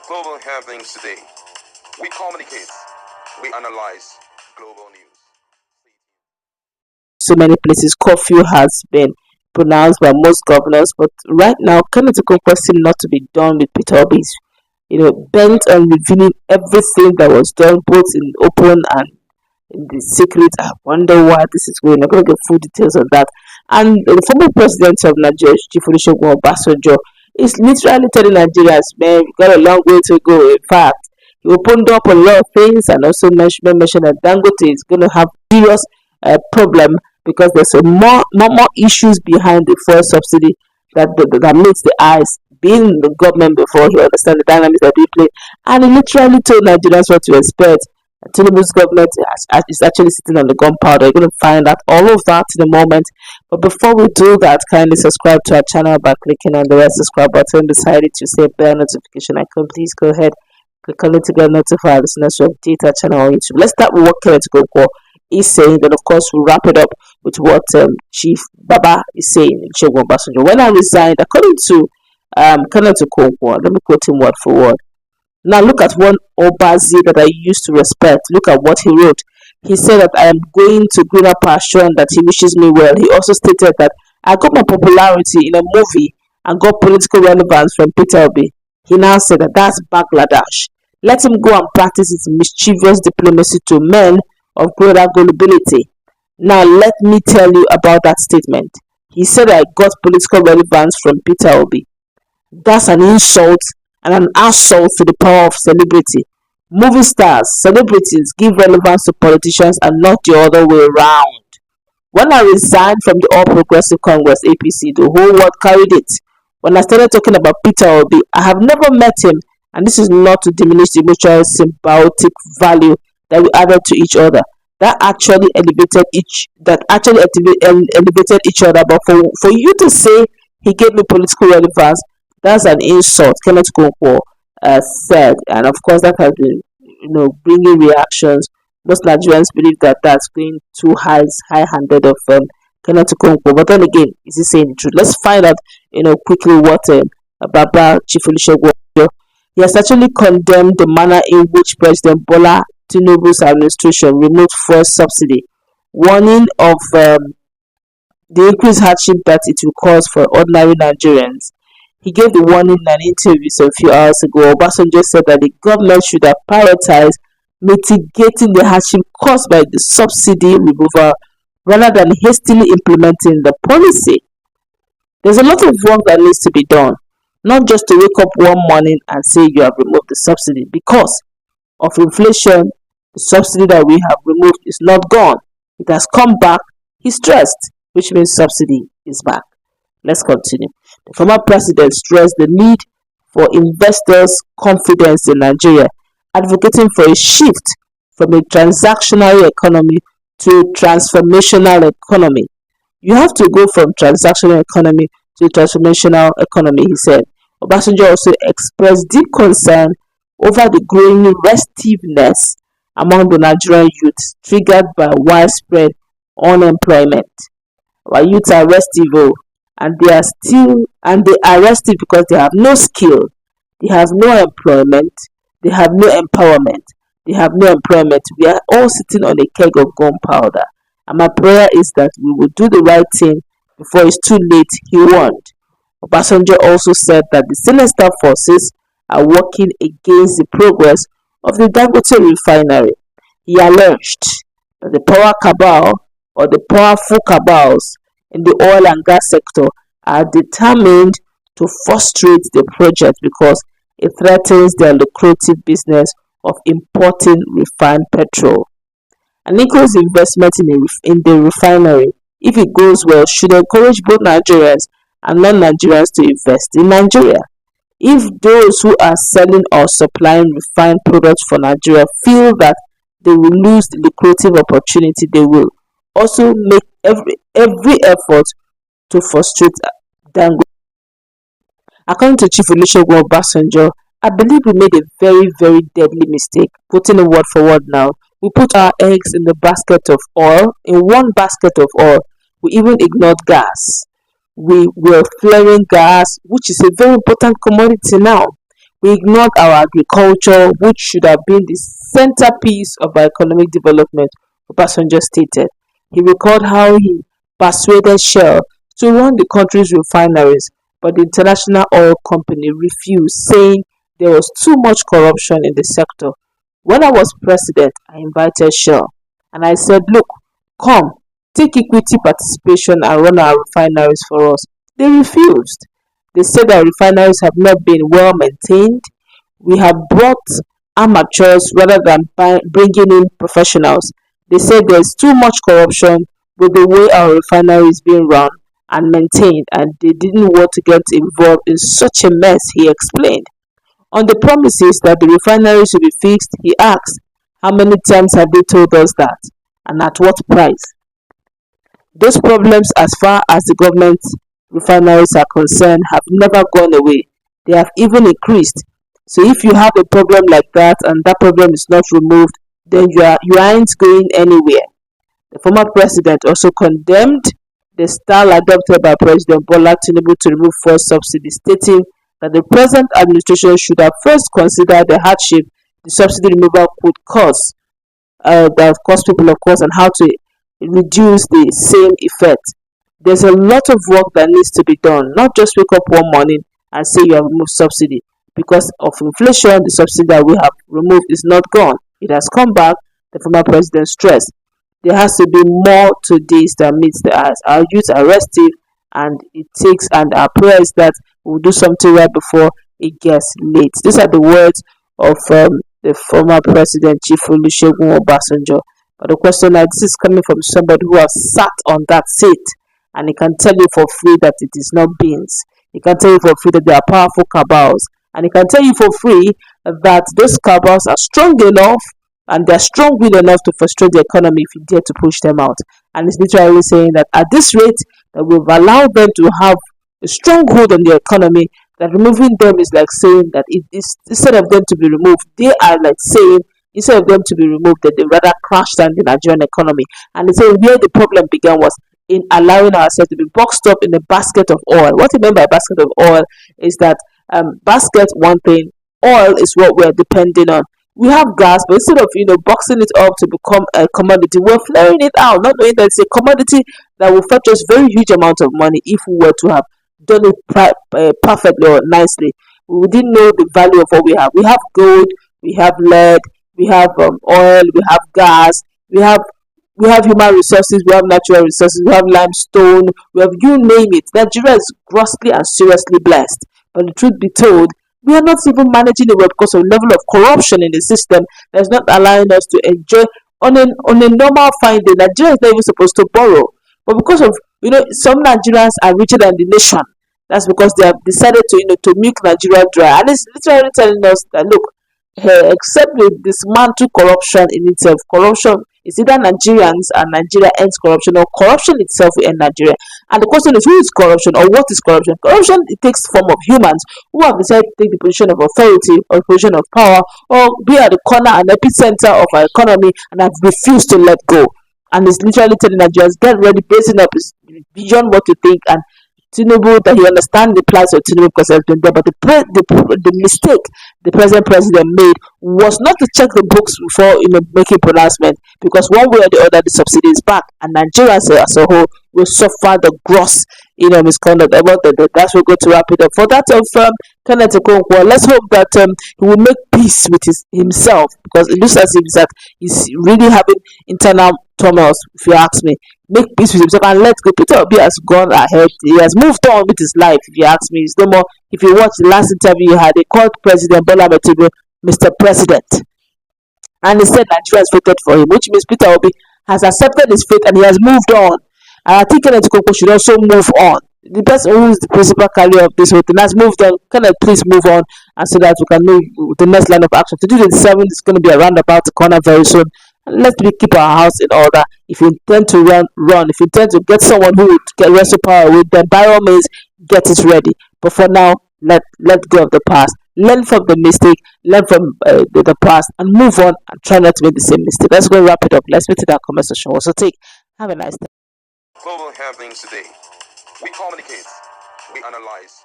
Global happenings today. We communicate. We analyze global news. So many places, curfew has been pronounced by most governors, but right now, Kenneth Okonkwo seems not to be done with Peter Obi's, bent on revealing everything that was done, both in open and in the secret. I wonder why this is going. I'm going to get full details on that. And the former president of Nigeria, Chief Olusegun Obasanjo, is literally telling Nigerians, man, we've got a long way to go. In fact, he opened up a lot of things and also mentioned that Dangote is going to have serious problem because there's more issues behind the fuel subsidy that meets the eyes. Being in the government before, he understands the dynamics that we play, and he literally told Nigerians what to expect. Tinubu's government is actually sitting on the gunpowder. You're going to find out all of that in a moment. But before we do that, kindly subscribe to our channel by clicking on the red subscribe button beside it to say bell notification icon. Please go ahead, click on it to get notified as soon as we update our channel on YouTube. Let's start with what Kenneth Okonkwo is saying. Then, of course, we'll wrap it up with what Chief Baba is saying in Olusegun Obasanjo. When I resigned, according to Kenneth Okonkwo, let me quote him word for word. Now look at one Obazi that I used to respect. Look at what he wrote. He said that I am going to greener pasture and that he wishes me well. He also stated that I got my popularity in a movie and got political relevance from Peter Obi. He now said that that's Bangladesh. Let him go and practice his mischievous diplomacy to men of greater gullibility. Now let me tell you about that statement. He said I got political relevance from Peter Obi. That's an insult and an assault to the power of celebrity. Movie stars, celebrities give relevance to politicians and not the other way around. When I resigned from the All Progressive Congress (APC), the whole world carried it. When I started talking about Peter Obi, I have never met him, and this is not to diminish the mutual symbiotic value that we added to each other. That actually elevated each other. But for you to say he gave me political relevance, that's an insult, Kenneth Okonkwo said, and of course that has been, bringing reactions. Most Nigerians believe that that's going too high-handed of Kenneth Okonkwo. But then again, is he saying the truth? Let's find out, quickly what Baba Chief Olusegun Obasanjo. He has actually condemned the manner in which President Bola Tinubu's administration removed fuel subsidy, warning of the increased hardship that it will cause for ordinary Nigerians. He gave the warning in an interview a few hours ago. Obasanjo said that the government should have prioritized mitigating the hardship caused by the subsidy removal rather than hastily implementing the policy. There's a lot of work that needs to be done, not just to wake up one morning and say you have removed the subsidy. Because of inflation, the subsidy that we have removed is not gone. It has come back. He stressed, which means subsidy is back. Let's continue. The former president stressed the need for investors' confidence in Nigeria, advocating for a shift from a transactional economy to a transformational economy. You have to go from transactional economy to a transformational economy, he said. Obasanjo also expressed deep concern over the growing restiveness among the Nigerian youth, triggered by widespread unemployment. Our youth are restive, and they are restive because they have no skill, they have no employment, they have no empowerment, they have no employment. We are all sitting on a keg of gunpowder, and my prayer is that we will do the right thing before it's too late, he warned. Obasanjo also said that the sinister forces are working against the progress of the Dangote refinery. He alleged that the power cabal, or the powerful cabals in the oil and gas sector, are determined to frustrate the project because it threatens their lucrative business of importing refined petrol. An increased investment in the refinery, if it goes well, should encourage both Nigerians and non-Nigerians to invest in Nigeria. If those who are selling or supplying refined products for Nigeria feel that they will lose the lucrative opportunity, they will also make every effort to frustrate Dangote. According to Chief Olusegun Obasanjo, I believe we made a very, very deadly mistake. Putting a word for word now, we put our eggs in the basket of oil, in one basket of oil. We even ignored gas. We were flaring gas, which is a very important commodity now. We ignored our agriculture, which should have been the centerpiece of our economic development, Obasanjo stated. He recalled how he persuaded Shell to run the country's refineries, but the international oil company refused, saying there was too much corruption in the sector. When I was president, I invited Shell and I said, look, come, take equity participation and run our refineries for us. They refused. They said our refineries have not been well maintained. We have brought amateurs rather than bringing in professionals. They said there's too much corruption with the way our refinery is being run and maintained, and they didn't want to get involved in such a mess, he explained. On the promises that the refinery should be fixed, he asked, how many times have they told us that? And at what price? Those problems, as far as the government refineries are concerned, have never gone away. They have even increased. So if you have a problem like that and that problem is not removed, then you aren't going anywhere. The former president also condemned the style adopted by President Bola Tinubu to remove fuel subsidy, stating that the present administration should have first considered the hardship the subsidy removal could cause, that cost people, of course, and how to reduce the same effect. There's a lot of work that needs to be done, not just wake up one morning and say you have removed subsidy. Because of inflation, the subsidy that we have removed is not gone. It has come back, the former president stressed. There has to be more to this than meets the eyes. Our youth are restive, and our prayers that we'll do something right before it gets late. These are the words of the former president, Chief Olusegun Obasanjo. But the question is, this is coming from somebody who has sat on that seat, and he can tell you for free that it is not beans. He can tell you for free that they are powerful cabals, and he can tell you for free that those cabals are strong enough and they're strong-willed enough to frustrate the economy if you dare to push them out. And it's literally saying that at this rate, that we've allowed them to have a stronghold on the economy, that removing them is like saying that it is, instead of them to be removed, they are like saying instead of them to be removed, that they rather crash down the Nigerian economy. And they say where the problem began was in allowing ourselves to be boxed up in a basket of oil. What you mean by basket of oil is that basket, one thing, oil is what we're depending on. We have gas, but instead of boxing it up to become a commodity, we're flaring it out, not knowing that it's a commodity that will fetch us very huge amount of money if we were to have done it perfectly or nicely. We didn't know the value of what we have. We have gold, we have lead, we have oil, we have gas, we have human resources, we have natural resources, we have limestone, we have, you name it. Nigeria is grossly and seriously blessed. But the truth be told, we are not even managing it well because of the level of corruption in the system that's not allowing us to enjoy on a normal fine day. Nigeria is not even supposed to borrow, but because of some Nigerians are richer than the nation. That's because they have decided to milk Nigeria dry, and it's literally telling us that look, except with dismantle corruption in itself, corruption is either Nigerians and Nigeria ends corruption, or corruption itself will end Nigeria. And the question is, who is corruption or what is corruption? Corruption, it takes the form of humans who have decided to take the position of authority or position of power or be at the corner and epicenter of our economy and have refused to let go. And it's literally telling Nigerians, get ready, bracing up is beyond what you think. And Tinubu, that he understands the plight of Tinubu because he has been there, but the mistake the present president made was not to check the books before making pronouncement, because one way or the other the subsidy is back and Nigerians as a whole will suffer the gross misconduct. That's we're going to wrap it up. For that of Kenneth Okonkwo, let's hope that he will make peace with himself, because it looks as if that he's really having internal turmoil, if you ask me. Make peace with himself and let go. Peter Obi has gone ahead. He has moved on with his life, if you ask me. It's no more. If you watch the last interview he had, they called President Bola Tinubu Mr. President. And he said Nigerians voted for him, which means Peter Obi has accepted his fate and he has moved on. And I think Kenneth Okonkwo should also move on. The person who is the principal carrier of this whole thing has moved on. Kenneth, please move on, and so that we can move the next line of action. To do the 7 is going to be around about the corner very soon. Let's keep our house in order. If you intend to run. If you intend to get someone who will get wrestle power with, then by all means get it ready. But for now, let go of the past. Learn from the mistake. Learn from the past and move on and try not to make the same mistake. Let's go wrap it up. Let's meet in that comment section. Also, have a nice day. Global happenings today. We communicate. We analyze.